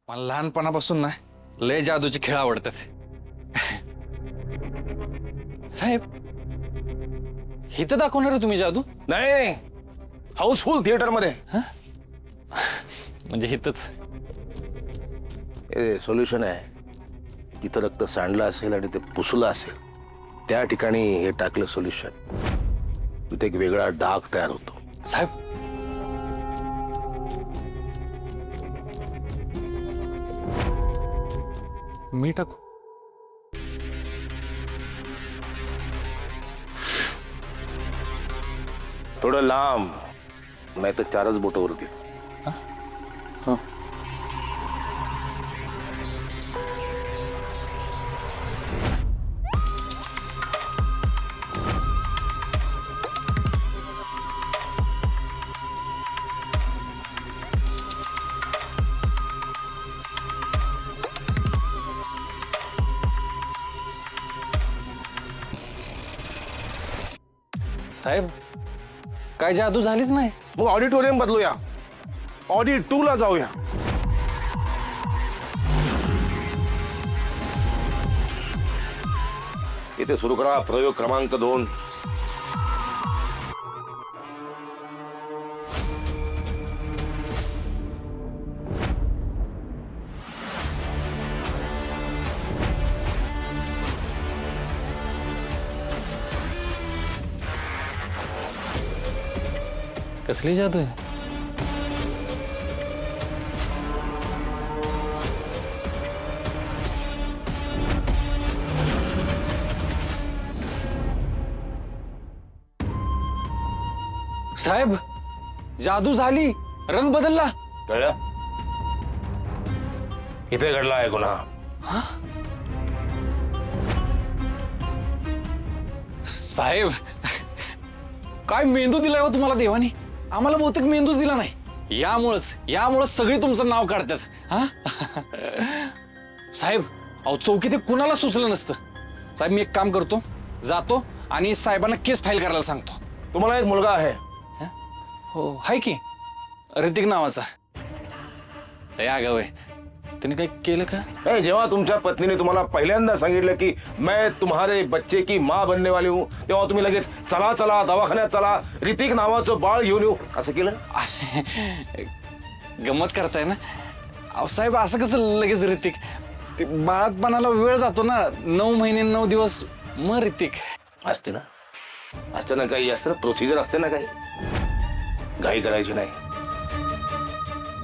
मला लहानपणापासून ना लय जादूचे खेळ आवडतात. साहेब इथं दाखवणार आहे तुम्ही जादू? नाही, हाऊसफुल थिएटर मध्ये. म्हणजे इथंच? हे सोल्युशन आहे. जिथं रक्त सांडलं असेल आणि ते पुसलं असेल त्या ठिकाणी हे टाकलं सोल्युशन, तिथे एक वेगळा डाग तयार होतो. साहेब मी टाकू? थोडं लांब, नाही तर 4च बोटं वरती. साहेब काय जादू झालीच नाही? मग ऑडिटोरियम बदलूया, ऑडी 2 ला जाऊया. इथे सुरू करा प्रयोग क्रमांक 2. कसली जादू आहे? साहेब जादू झाली, रंग बदलला. कळलं? इथे घडला आहे गुन्हा. साहेब काय मेंदू दिलाय हो तुम्हाला देवानी? आम्हाला बहुतेक मेंदूच दिला नाही. यामुळेच सगळी तुमचं नाव काढतात. हा साहेब, अहो चौकी ते कुणाला सुचलं नसतं. साहेब मी एक काम करतो, जातो आणि साहेबांना केस फाईल करायला सांगतो. तुम्हाला एक मुलगा आहे. हो हाय की, ऋतिक नावाचा. लय आगाऊ आहे. त्याने काही केलं का? नहीं, जेव्हा तुमच्या पत्नीने तुम्हाला पहिल्यांदा सांगितलं की मैं तुम्हारे बच्चे की माँ बनने वाली हूँ, तेव्हा तुम्ही लगेच चला चला दवाखान्यात चला, ऋतिक नावाचं बाळ घेऊन येऊ असं केलं. गंमत करताय ना? अहो साहेब असं कसं लगेच ऋतिक? ते बाळातपणाला वेळ जातो ना, 9 महिने 9 दिवस, मग ऋतिक. असते ना काही, असतं ना प्रोसिजर, असते ना काही. घाई करायची नाही,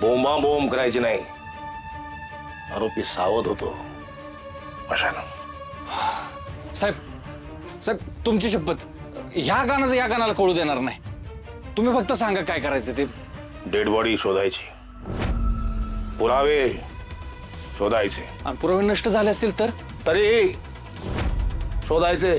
बोंबाबोंब करायची नाही. आरोपी सावध होतो अशानं. साहेब तुमची शपथ, ह्या गाण्याचं या गाण्याला कळू देणार नाही. तुम्ही फक्त सांगा काय करायचं ते. डेड बॉडी शोधायची, पुरावे शोधायचे, आणि पुरावे नष्ट झाले असतील तर? तरी शोधायचे.